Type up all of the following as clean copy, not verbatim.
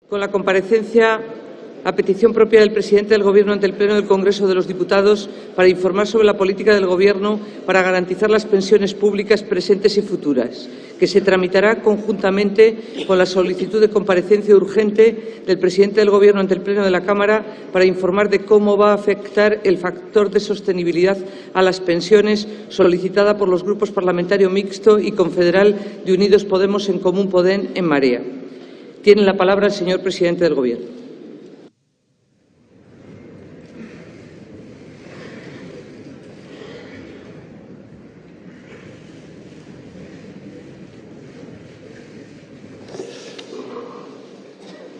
Con la comparecencia a petición propia del presidente del Gobierno ante el Pleno del Congreso de los Diputados para informar sobre la política del Gobierno para garantizar las pensiones públicas presentes y futuras, que se tramitará conjuntamente con la solicitud de comparecencia urgente del presidente del Gobierno ante el Pleno de la Cámara para informar de cómo va a afectar el factor de sostenibilidad a las pensiones, solicitada por los grupos parlamentario mixto y confederal de Unidos Podemos, En Común Podem, En Marea. Tiene la palabra el señor presidente del Gobierno.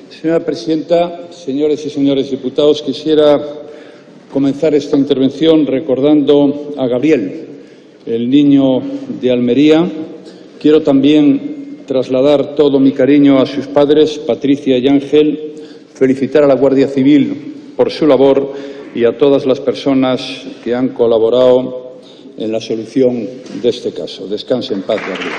Señora presidenta, señores y señores diputados, quisiera comenzar esta intervención recordando a Gabriel, el niño de Almería. Quiero también trasladar todo mi cariño a sus padres, Patricia y Ángel, felicitar a la Guardia Civil por su labor y a todas las personas que han colaborado en la solución de este caso. Descanse en paz, Gabriel.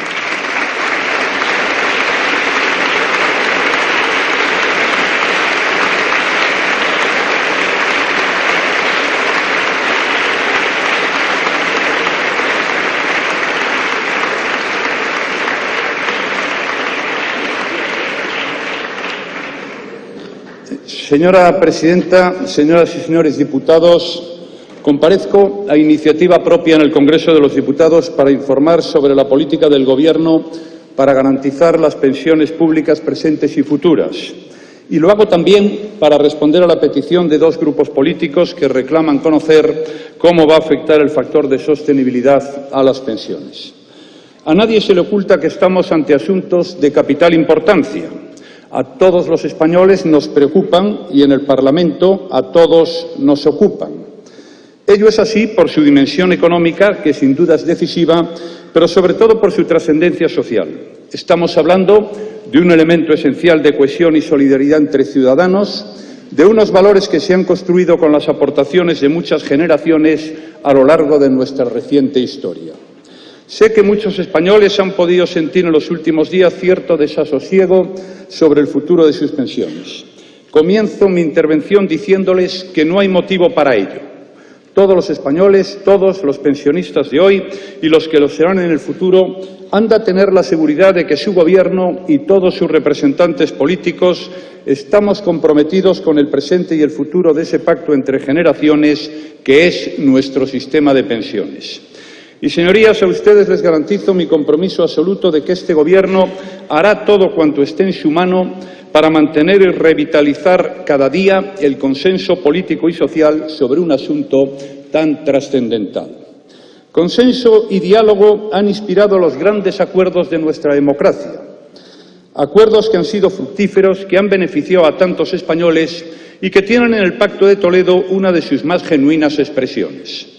Señora presidenta, señoras y señores diputados, comparezco a iniciativa propia en el Congreso de los Diputados para informar sobre la política del Gobierno para garantizar las pensiones públicas presentes y futuras. Y lo hago también para responder a la petición de dos grupos políticos que reclaman conocer cómo va a afectar el factor de sostenibilidad a las pensiones. A nadie se le oculta que estamos ante asuntos de capital importancia. A todos los españoles nos preocupan y en el Parlamento a todos nos ocupan. Ello es así por su dimensión económica, que sin duda es decisiva, pero sobre todo por su trascendencia social. Estamos hablando de un elemento esencial de cohesión y solidaridad entre ciudadanos, de unos valores que se han construido con las aportaciones de muchas generaciones a lo largo de nuestra reciente historia. Sé que muchos españoles han podido sentir en los últimos días cierto desasosiego sobre el futuro de sus pensiones. Comienzo mi intervención diciéndoles que no hay motivo para ello. Todos los españoles, todos los pensionistas de hoy y los que lo serán en el futuro han de tener la seguridad de que su Gobierno y todos sus representantes políticos estamos comprometidos con el presente y el futuro de ese pacto entre generaciones que es nuestro sistema de pensiones. Y, señorías, a ustedes les garantizo mi compromiso absoluto de que este Gobierno hará todo cuanto esté en su mano para mantener y revitalizar cada día el consenso político y social sobre un asunto tan trascendental. Consenso y diálogo han inspirado los grandes acuerdos de nuestra democracia. Acuerdos que han sido fructíferos, que han beneficiado a tantos españoles y que tienen en el Pacto de Toledo una de sus más genuinas expresiones.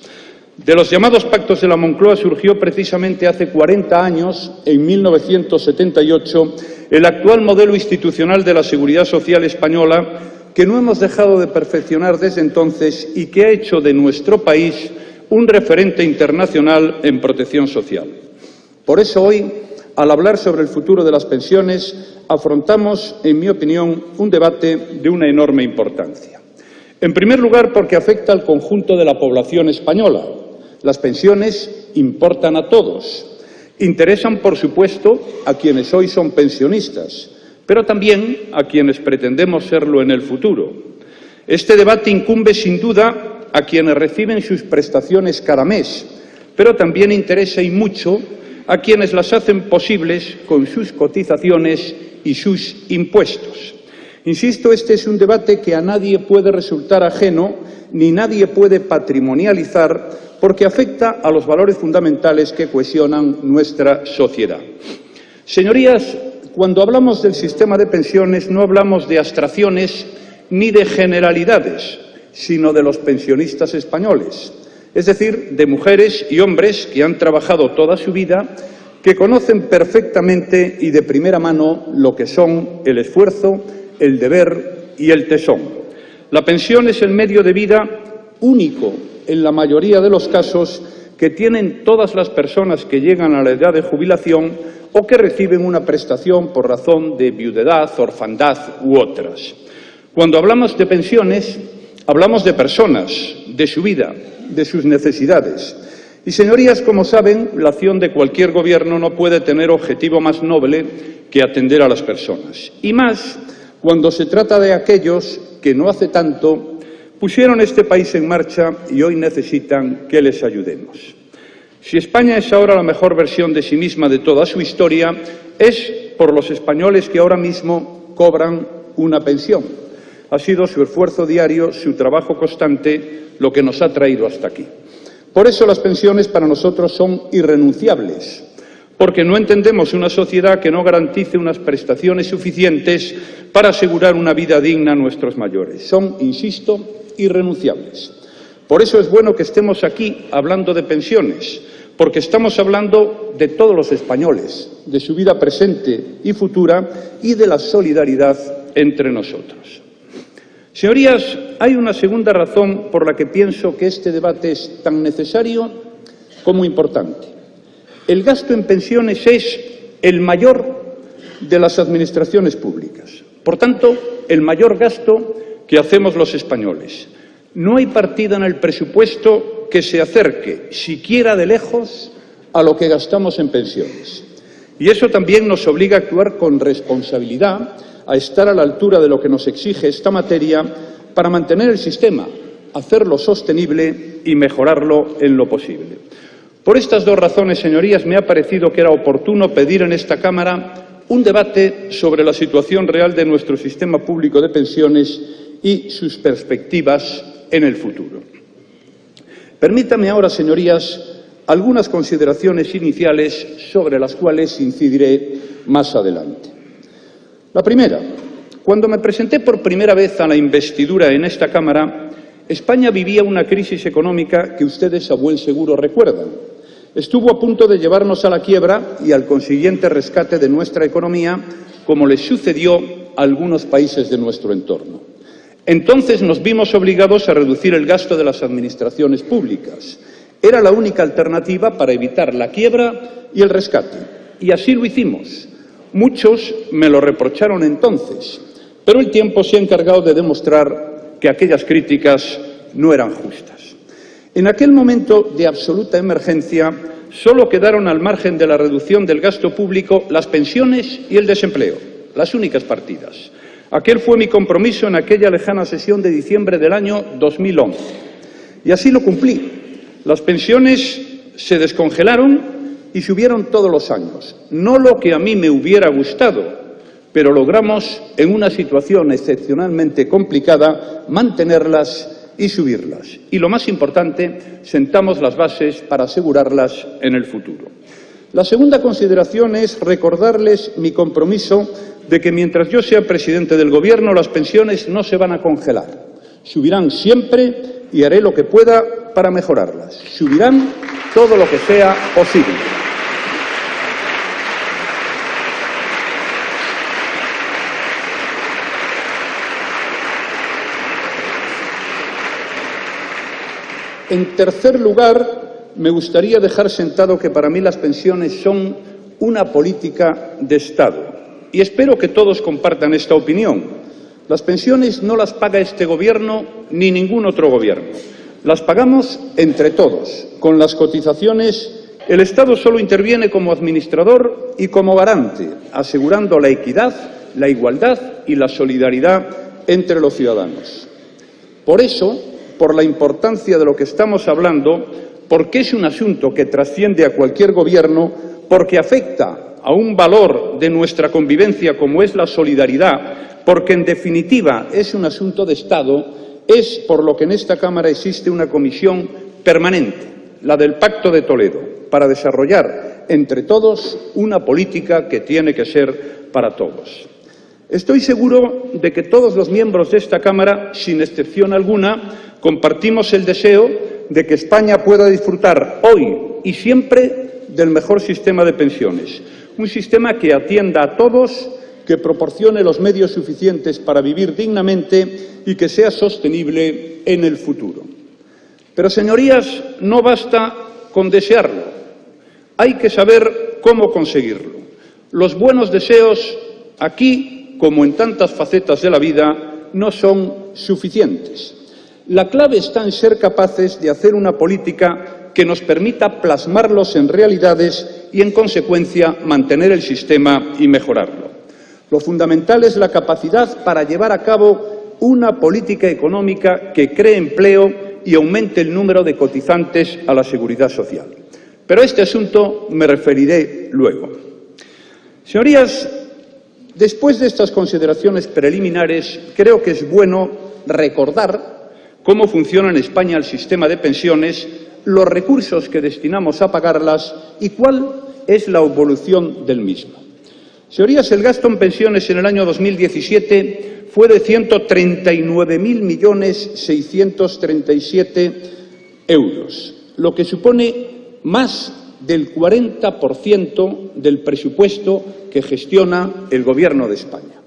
De los llamados pactos de la Moncloa surgió precisamente hace 40 años, en 1978, el actual modelo institucional de la Seguridad Social española, que no hemos dejado de perfeccionar desde entonces y que ha hecho de nuestro país un referente internacional en protección social. Por eso hoy, al hablar sobre el futuro de las pensiones, afrontamos, en mi opinión, un debate de una enorme importancia. En primer lugar, porque afecta al conjunto de la población española. Las pensiones importan a todos. Interesan, por supuesto, a quienes hoy son pensionistas, pero también a quienes pretendemos serlo en el futuro. Este debate incumbe, sin duda, a quienes reciben sus prestaciones cada mes, pero también interesa y mucho a quienes las hacen posibles con sus cotizaciones y sus impuestos. Insisto, este es un debate que a nadie puede resultar ajeno, ni nadie puede patrimonializar, porque afecta a los valores fundamentales que cohesionan nuestra sociedad. Señorías, cuando hablamos del sistema de pensiones no hablamos de abstracciones ni de generalidades, sino de los pensionistas españoles, es decir, de mujeres y hombres que han trabajado toda su vida, que conocen perfectamente y de primera mano lo que son el esfuerzo, el deber y el tesón. La pensión es el medio de vida único, en la mayoría de los casos, que tienen todas las personas que llegan a la edad de jubilación o que reciben una prestación por razón de viudedad, orfandad u otras. Cuando hablamos de pensiones, hablamos de personas, de su vida, de sus necesidades. Y, señorías, como saben, la acción de cualquier gobierno no puede tener objetivo más noble que atender a las personas. Y más cuando se trata de aquellos que no hace tanto pusieron este país en marcha y hoy necesitan que les ayudemos. Si España es ahora la mejor versión de sí misma de toda su historia, es por los españoles que ahora mismo cobran una pensión. Ha sido su esfuerzo diario, su trabajo constante, lo que nos ha traído hasta aquí. Por eso las pensiones para nosotros son irrenunciables, porque no entendemos una sociedad que no garantice unas prestaciones suficientes para asegurar una vida digna a nuestros mayores. Son, insisto, irrenunciables. Por eso es bueno que estemos aquí hablando de pensiones, porque estamos hablando de todos los españoles, de su vida presente y futura y de la solidaridad entre nosotros. Señorías, hay una segunda razón por la que pienso que este debate es tan necesario como importante. El gasto en pensiones es el mayor de las administraciones públicas. Por tanto, el mayor gasto que hacemos los españoles. No hay partida en el presupuesto que se acerque, siquiera de lejos, a lo que gastamos en pensiones. Y eso también nos obliga a actuar con responsabilidad, a estar a la altura de lo que nos exige esta materia para mantener el sistema, hacerlo sostenible y mejorarlo en lo posible. Por estas dos razones, señorías, me ha parecido que era oportuno pedir en esta Cámara un debate sobre la situación real de nuestro sistema público de pensiones y sus perspectivas en el futuro. Permítanme ahora, señorías, algunas consideraciones iniciales sobre las cuales incidiré más adelante. La primera, cuando me presenté por primera vez a la investidura en esta Cámara, España vivía una crisis económica que ustedes a buen seguro recuerdan. Estuvo a punto de llevarnos a la quiebra y al consiguiente rescate de nuestra economía, como les sucedió a algunos países de nuestro entorno. Entonces nos vimos obligados a reducir el gasto de las administraciones públicas. Era la única alternativa para evitar la quiebra y el rescate. Y así lo hicimos. Muchos me lo reprocharon entonces, pero el tiempo se ha encargado de demostrar que aquellas críticas no eran justas. En aquel momento de absoluta emergencia, solo quedaron al margen de la reducción del gasto público las pensiones y el desempleo, las únicas partidas. Aquel fue mi compromiso en aquella lejana sesión de diciembre del año 2011. Y así lo cumplí. Las pensiones se descongelaron y subieron todos los años. No lo que a mí me hubiera gustado, pero logramos, en una situación excepcionalmente complicada, mantenerlas y subirlas. Y lo más importante, sentamos las bases para asegurarlas en el futuro. La segunda consideración es recordarles mi compromiso de que mientras yo sea presidente del Gobierno, las pensiones no se van a congelar. Subirán siempre y haré lo que pueda para mejorarlas. Subirán todo lo que sea posible. En tercer lugar, me gustaría dejar sentado que para mí las pensiones son una política de Estado. Y espero que todos compartan esta opinión. Las pensiones no las paga este Gobierno ni ningún otro Gobierno. Las pagamos entre todos, con las cotizaciones. El Estado solo interviene como administrador y como garante, asegurando la equidad, la igualdad y la solidaridad entre los ciudadanos. Por eso, por la importancia de lo que estamos hablando, porque es un asunto que trasciende a cualquier gobierno, porque afecta a un valor de nuestra convivencia como es la solidaridad, porque en definitiva es un asunto de Estado, es por lo que en esta Cámara existe una comisión permanente, la del Pacto de Toledo, para desarrollar entre todos una política que tiene que ser para todos. Estoy seguro de que todos los miembros de esta Cámara, sin excepción alguna, compartimos el deseo de que España pueda disfrutar hoy y siempre del mejor sistema de pensiones. Un sistema que atienda a todos, que proporcione los medios suficientes para vivir dignamente y que sea sostenible en el futuro. Pero, señorías, no basta con desearlo. Hay que saber cómo conseguirlo. Los buenos deseos, aquí, como en tantas facetas de la vida, no son suficientes. La clave está en ser capaces de hacer una política que nos permita plasmarlos en realidades y, en consecuencia, mantener el sistema y mejorarlo. Lo fundamental es la capacidad para llevar a cabo una política económica que cree empleo y aumente el número de cotizantes a la Seguridad Social. Pero a este asunto me referiré luego. Señorías, después de estas consideraciones preliminares, creo que es bueno recordar cómo funciona en España el sistema de pensiones, los recursos que destinamos a pagarlas y cuál es la evolución del mismo. Señorías, el gasto en pensiones en el año 2017 fue de 139.637 euros, lo que supone más del 40% del presupuesto que gestiona el Gobierno de España.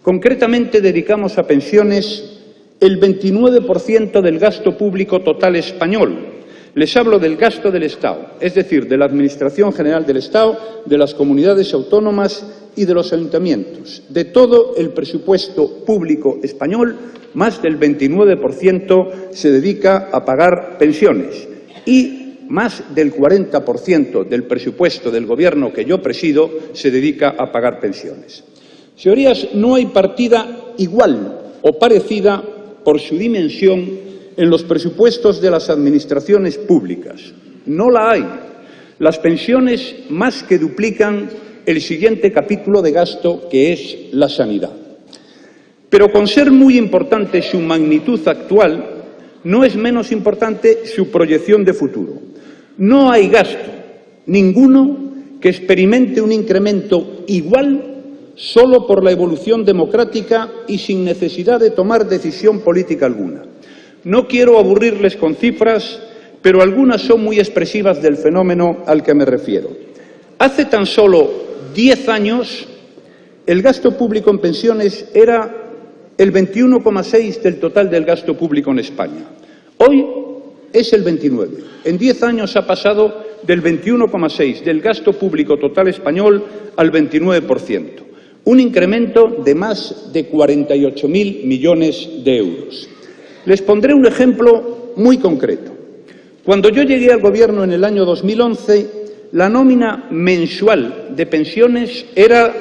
Concretamente, dedicamos a pensiones el 29% del gasto público total español. Les hablo del gasto del Estado, es decir, de la Administración General del Estado, de las comunidades autónomas y de los ayuntamientos. De todo el presupuesto público español, más del 29% se dedica a pagar pensiones y más del 40% del presupuesto del Gobierno que yo presido se dedica a pagar pensiones. Señorías, no hay partida igual o parecida por su dimensión en los presupuestos de las administraciones públicas. No la hay. Las pensiones más que duplican el siguiente capítulo de gasto, que es la sanidad. Pero con ser muy importante su magnitud actual, no es menos importante su proyección de futuro. No hay gasto, ninguno, que experimente un incremento igual solo por la evolución democrática y sin necesidad de tomar decisión política alguna. No quiero aburrirles con cifras, pero algunas son muy expresivas del fenómeno al que me refiero. Hace tan solo 10 años, el gasto público en pensiones era el 21,6% del total del gasto público en España. Hoy es el 29%. En 10 años ha pasado del 21,6% del gasto público total español al 29%. Un incremento de más de 48.000 millones de euros. Les pondré un ejemplo muy concreto. Cuando yo llegué al Gobierno en el año 2011, la nómina mensual de pensiones era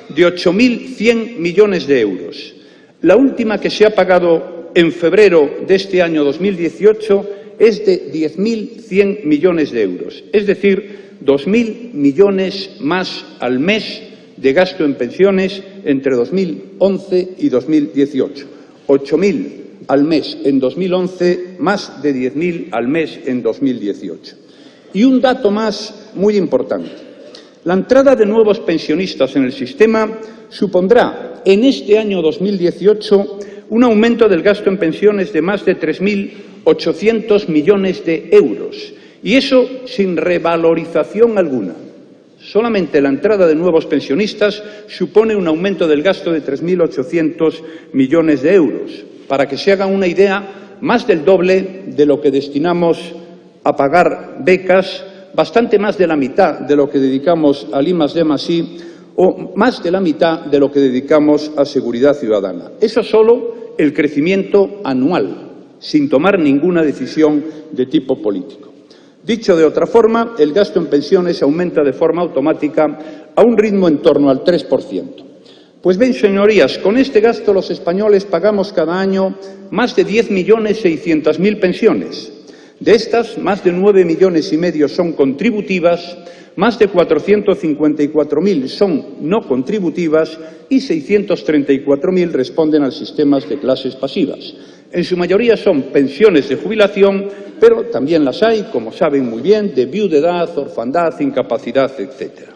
de 8.100 millones de euros. La última que se ha pagado en febrero de este año 2018 es de 10.100 millones de euros, es decir, 2.000 millones más al mes de gasto en pensiones entre 2011 y 2018. 8.000 al mes en 2011, más de 10.000 al mes en 2018. Y un dato más muy importante. La entrada de nuevos pensionistas en el sistema supondrá en este año 2018 un aumento del gasto en pensiones de más de 3.800 millones de euros. Y eso sin revalorización alguna. Solamente la entrada de nuevos pensionistas supone un aumento del gasto de 3.800 millones de euros. Para que se hagan una idea, más del doble de lo que destinamos a pagar becas, bastante más de la mitad de lo que dedicamos al I+D+I o más de la mitad de lo que dedicamos a seguridad ciudadana. Eso solo el crecimiento anual, sin tomar ninguna decisión de tipo político. Dicho de otra forma, el gasto en pensiones aumenta de forma automática a un ritmo en torno al 3%. Pues bien, señorías, con este gasto los españoles pagamos cada año más de 10.600.000 pensiones. De estas, más de 9,5 millones son contributivas, más de 454.000 son no contributivas y 634.000 responden a sistemas de clases pasivas. En su mayoría son pensiones de jubilación, pero también las hay, como saben muy bien, de viudedad, orfandad, incapacidad, etc.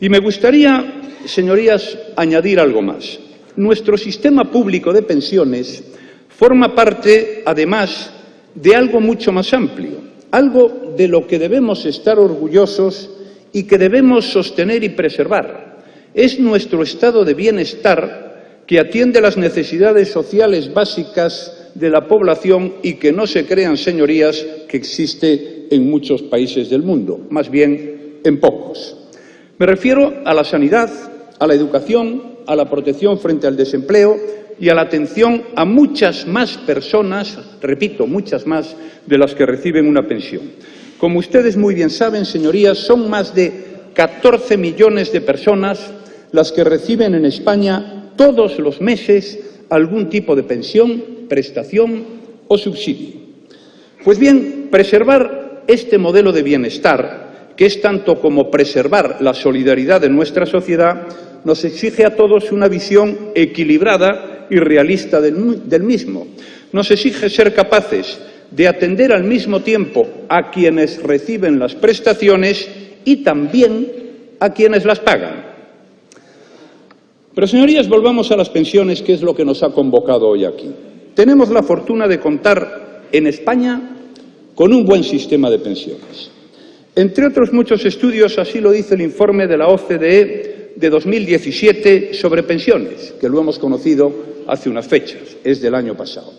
Y me gustaría, señorías, añadir algo más. Nuestro sistema público de pensiones forma parte, además, de algo mucho más amplio, algo de lo que debemos estar orgullosos y que debemos sostener y preservar. Es nuestro estado de bienestar que atiende las necesidades sociales básicas de la población y que no se crean, señorías, que existe en muchos países del mundo, más bien en pocos. Me refiero a la sanidad, a la educación, a la protección frente al desempleo y a la atención a muchas más personas, repito, muchas más de las que reciben una pensión. Como ustedes muy bien saben, señorías, son más de 14 millones de personas las que reciben en España todos los meses algún tipo de pensión, prestación o subsidio. Pues bien, preservar este modelo de bienestar, que es tanto como preservar la solidaridad de nuestra sociedad, nos exige a todos una visión equilibrada y realista del mismo. Nos exige ser capaces de atender al mismo tiempo a quienes reciben las prestaciones y también a quienes las pagan. Pero, señorías, volvamos a las pensiones, que es lo que nos ha convocado hoy aquí. Tenemos la fortuna de contar en España con un buen sistema de pensiones. Entre otros muchos estudios, así lo dice el informe de la OCDE de 2017 sobre pensiones, que lo hemos conocido hace unas fechas, es del año pasado.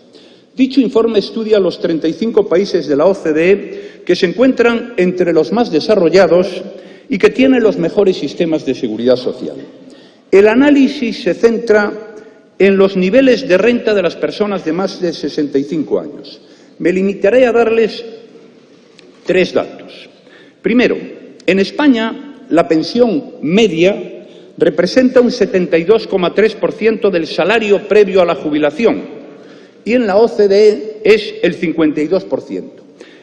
Dicho informe estudia los 35 países de la OCDE que se encuentran entre los más desarrollados y que tienen los mejores sistemas de seguridad social. El análisis se centra en los niveles de renta de las personas de más de 65 años. Me limitaré a darles 3 datos. Primero, en España la pensión media representa un 72,3% del salario previo a la jubilación y en la OCDE es el 52%.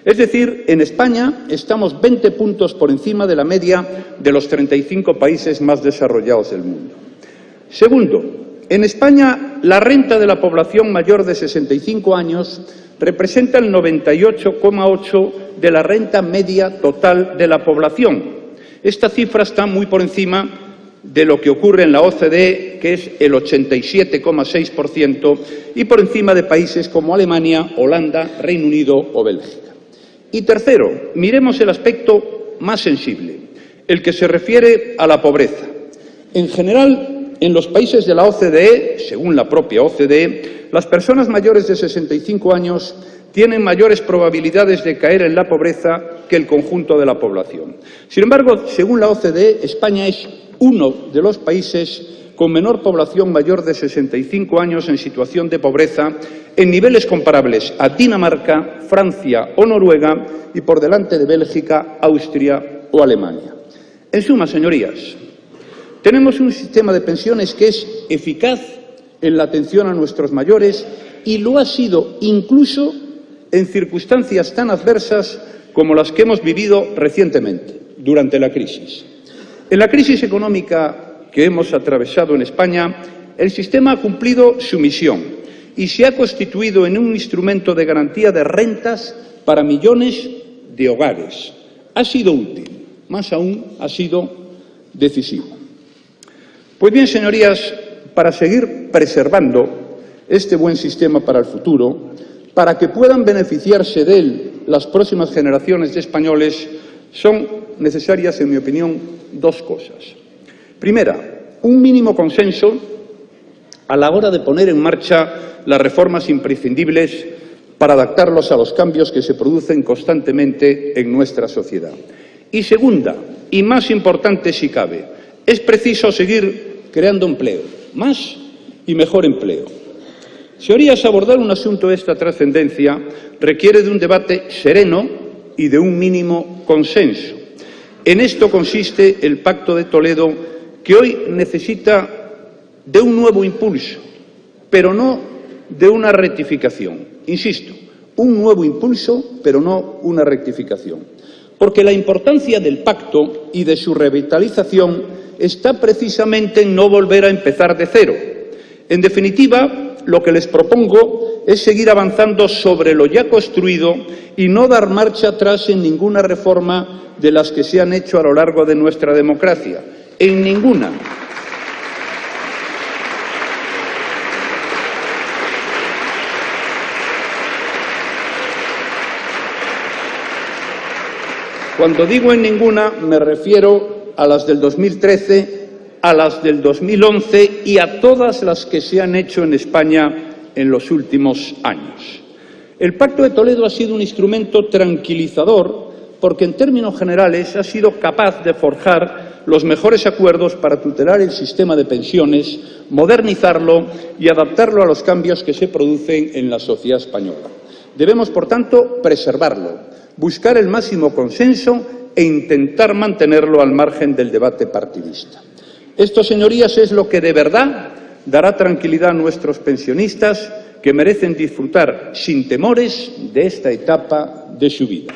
Es decir, en España estamos 20 puntos por encima de la media de los 35 países más desarrollados del mundo. Segundo, en España la renta de la población mayor de 65 años representa el 98,8% de la renta media total de la población. Esta cifra está muy por encima de lo que ocurre en la OCDE, que es el 87,6%, y por encima de países como Alemania, Holanda, Reino Unido o Bélgica. Y tercero, miremos el aspecto más sensible, el que se refiere a la pobreza. En general, en los países de la OCDE, según la propia OCDE, las personas mayores de 65 años tienen mayores probabilidades de caer en la pobreza que el conjunto de la población. Sin embargo, según la OCDE, España es uno de los países con menor población mayor de 65 años en situación de pobreza, en niveles comparables a Dinamarca, Francia o Noruega y por delante de Bélgica, Austria o Alemania. En suma, señorías, tenemos un sistema de pensiones que es eficaz en la atención a nuestros mayores y lo ha sido incluso en circunstancias tan adversas como las que hemos vivido recientemente, durante la crisis. En la crisis económica que hemos atravesado en España, el sistema ha cumplido su misión y se ha constituido en un instrumento de garantía de rentas para millones de hogares. Ha sido útil, más aún ha sido decisivo. Pues bien, señorías, para seguir preservando este buen sistema para el futuro, para que puedan beneficiarse de él las próximas generaciones de españoles, son necesarias, en mi opinión, 2 cosas. Primera, un mínimo consenso a la hora de poner en marcha las reformas imprescindibles para adaptarlos a los cambios que se producen constantemente en nuestra sociedad. Y segunda, y más importante si cabe, es preciso seguir creando empleo, más y mejor empleo. Señorías, abordar un asunto de esta trascendencia requiere de un debate sereno y de un mínimo consenso. En esto consiste el Pacto de Toledo, que hoy necesita de un nuevo impulso, pero no de una rectificación. Insisto, un nuevo impulso, pero no una rectificación. Porque la importancia del pacto y de su revitalización está precisamente en no volver a empezar de cero. En definitiva, lo que les propongo es seguir avanzando sobre lo ya construido y no dar marcha atrás en ninguna reforma de las que se han hecho a lo largo de nuestra democracia. En ninguna. Cuando digo en ninguna, me refiero a las del 2013, a las del 2011 y a todas las que se han hecho en España en los últimos años. El Pacto de Toledo ha sido un instrumento tranquilizador porque en términos generales ha sido capaz de forjar los mejores acuerdos para tutelar el sistema de pensiones, modernizarlo y adaptarlo a los cambios que se producen en la sociedad española. Debemos, por tanto, preservarlo, buscar el máximo consenso e intentar mantenerlo al margen del debate partidista. Esto, señorías, es lo que de verdad dará tranquilidad a nuestros pensionistas, que merecen disfrutar sin temores de esta etapa de su vida.